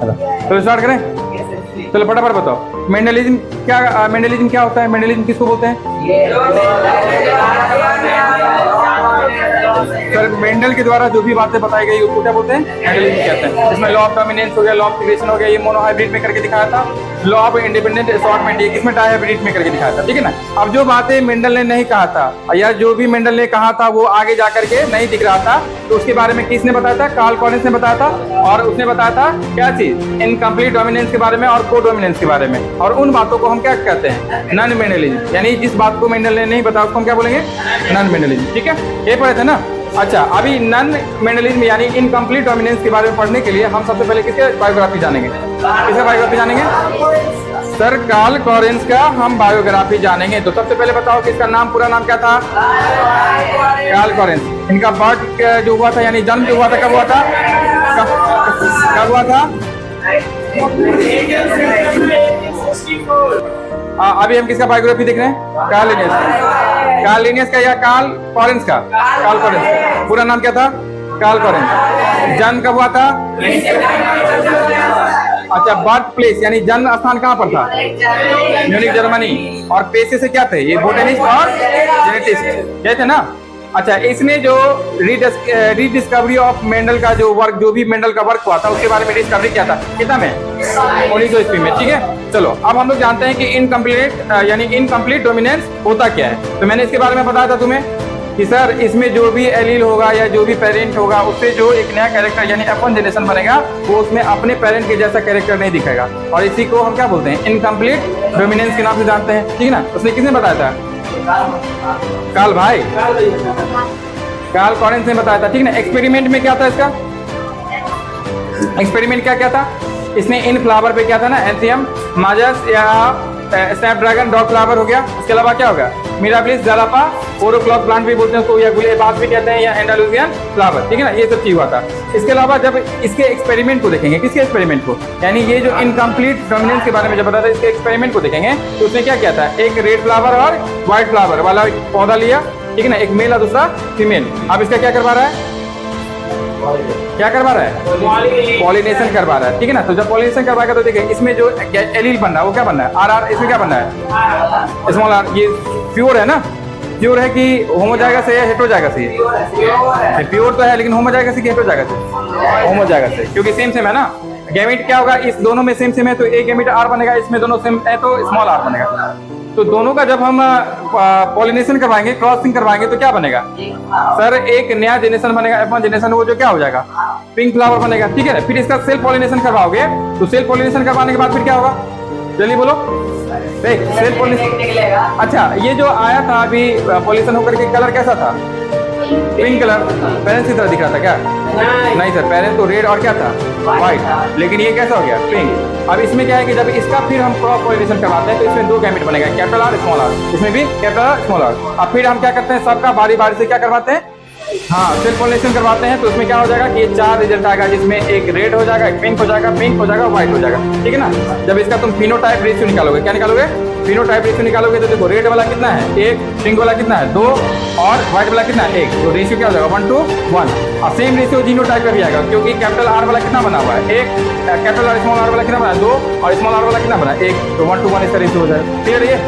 चलो स्टार्ट करें। चलो फटाफट बताओ, मेंडलिज्म क्या होता है? मेंडलिज्म किसको बोलते हैं? सर मेंडल के द्वारा जो भी बातें बताई गई उसको क्या बोलते हैं? मेंडलिज्म कहते हैं। इसमें लॉ ऑफ डोमिनेंस हो गया, लॉ ऑफ सिग्रेशन हो गया, ये मोनोहाइब्रिड में करके दिखाया था। लॉ ऑफ इंडिपेंडेंट असॉर्टमेंट ये किसमें डायहाइब्रिड में करके दिखाया था, ठीक है ना। अब जो बातें मेंडल ने नहीं कहा था या जो भी मेंडल ने कहा था वो आगे जा करके नहीं दिख रहा था, तो उसके बारे में किसने बताया था? कार्ल कॉलिन्स ने बताया था। और उसने बताया था क्या चीज? इनकम्प्लीट डोमिनेंस के बारे में और को डोमिनेंस के बारे में। और उन बातों को हम क्या कहते हैं? Non Mendelism. यानी जिस बात को मेंडल ने नहीं बताया उसको हम क्या बोलेंगे? नॉन मेंडलिज्म, ठीक है। ये पढ़े थे ना। अच्छा, अभी नॉन मेंडलिज्म यानी इनकम्प्लीट डोमिनेंस के बारे में पढ़ने के लिए हम सबसे पहले किसके बायोग्राफी जानेंगे? किसका बायोग्राफी जानेंगे? सर कार्ल कॉलिन्स का हम बायोग्राफी जानेंगे। तो सबसे पहले बताओ कि इसका नाम, पूरा नाम क्या था? Carl Collins. इनका बर्थ जो हुआ था यानी जन्म जो हुआ था कब हुआ था? कब हुआ था? अभी हम किसका बायोग्राफी देख रहे हैं? कार्ल लिनियस का। कार्ल लिनियस का या कार्ल कॉलिन्स का? Carl Collins. पूरा नाम क्या था? Carl Collins. जन्म कब हुआ था? अच्छा, बर्थ प्लेस यानी जन्म स्थान कहाँ पर था? Munich Germany. और पेशे से क्या थे? ये बोटेनिस्ट और जेनेटिस्ट गए थे ना। अच्छा, इसने जो रीडिस्कवरी ऑफ मेंडल का जो वर्क, जो भी मेंडल का वर्क हुआ था उसके बारे में डिस्कवरी किया था कितना में? 1900 ईस्वी में, ठीक है। चलो अब हम लोग जानते हैं कि इनकम्प्लीट डोमिनेंस होता क्या है। तो मैंने इसके बारे में बताया था तुम्हें कि सर इसमें जो भी एलील होगा या जो भी पेरेंट होगा उससे जो एक नया कैरेक्टर यानी F1 जनरेशन बनेगा वो उसमें अपने पेरेंट के जैसा कैरेक्टर नहीं दिखेगा। और इसी को हम क्या बोलते हैं? इनकम्प्लीट डोमिनेंस के नाम से जानते हैं, ठीक है ना। उसने किसने बताया था? कार्ल भाई, कार्ल कॉलिन्स ने बताया था, ठीक है ना। एक्सपेरिमेंट में क्या था इसका? एक्सपेरिमेंट क्या क्या था? इसने इन फ्लावर पे क्या था ना, एंथियम माजस या स्नैपड्रैगन डॉग फ्लावर हो गया। इसके अलावा क्या होगा? मिराबिलिस जलापा, 4 o'clock प्लांट भी बोलते हैं उसको, या गुलेबाग भी कहते हैं, या एंडालुसियन फ्लावर, ठीक है ना। ये सब चीज हुआ था। इसके अलावा जब इसके एक्सपेरिमेंट को देखेंगे, किसके एक्सपेरिमेंट को? यानी ये जो इनकम्प्लीट डोमिनेंस के बारे में जब बताया था इसके एक्सपेरिमेंट को देखेंगे तो उसने क्या किया था? एक रेड फ्लावर और व्हाइट फ्लावर वाला पौधा लिया, ठीक है ना। एक मेल और दूसरा फीमेल। अब इसका क्या करवा रहा है? क्या करवा रहा है? पॉलिनेशन करवा रहा है, ठीक है ना। तो जब पॉलिनेशन करवाएगा तो देखिए इसमें जो एलील बन रहा है वो क्या बन रहा है? आर। इसमें क्या बन रहा है? Small are. ये प्योर है ना? प्योर है कि होमोजाइगस है या हेटेरोजाइगस है? प्योर तो है लेकिन होमोजाइगस है कि हेटेरोजाइगस है? होमोजाइगस है, क्योंकि सेम है ना। गैमेट क्या होगा? इस दोनों में सेम है तो एक गैमेट आर बनेगा, इसमें दोनों सेम है तो स्मॉल आर बनेगा। तो दोनों का जब हम पॉलिनेशन करवाएंगे, क्रॉसिंग करवाएंगे तो क्या बनेगा? सर एक नया जनरेशन बनेगा, F1 जनरेशन। वो जो क्या हो जाएगा? पिंक फ्लावर बनेगा, ठीक है ना। फिर इसका सेल्फ पॉलिनेशन करवाओगे तो सेल्फ पॉलिनेशन करवाने के बाद फिर क्या होगा? जल्दी बोलो। Self pollination. अच्छा, ये जो आया था अभी पॉलिनेशन होकर के कलर कैसा था? Pink colour. पेरेंट्स की तरह दिख रहा था क्या? नहीं सर, पेरेंट्स तो रेड और क्या था? व्हाइट। लेकिन ये कैसा हो गया? पिंक। अब इसमें क्या है कि जब इसका फिर हम क्रॉस पॉलिनेशन करवाते हैं तो इसमें 2 गैमेट बनेगा, कैपिटल आर स्मॉल आर। इसमें भी कैपिटल आर स्मॉल आर। अब फिर हम क्या करते हैं? सबका बारी बारी से क्या करवाते हैं? हाँ, सेल्फ पॉलिनेशन करवाते हैं। तो इसमें क्या हो जाएगा कि ये 4 रिजल्ट आएगा, जिसमें एक रेड हो जाएगा, एक पिंक हो जाएगा, व्हाइट हो जाएगा, ठीक है ना। जब इसका तुम फिनोटाइप रेशियो निकालोगे, क्या निकालोगे? फिनोटाइप रेशियो निकालोगे तो देखो रेड वाला कितना है? 1, पिंक वाला कितना है? 2 और व्हाइट वाला कितना है? 1। तो रेशियो क्या हो जाएगा? 1:1। और सेम रेशियो जीनोटाइप का भी आएगा, क्योंकि कैपिटल आर वाला कितना बना हुआ है? 1। कैपिटल आर स्मॉल आर वाला कितना बना है? 2। और स्मॉल आर वाला कितना बना है? 1। तो 1:1 इसका रेशियो हो जाएगा। क्लियर है?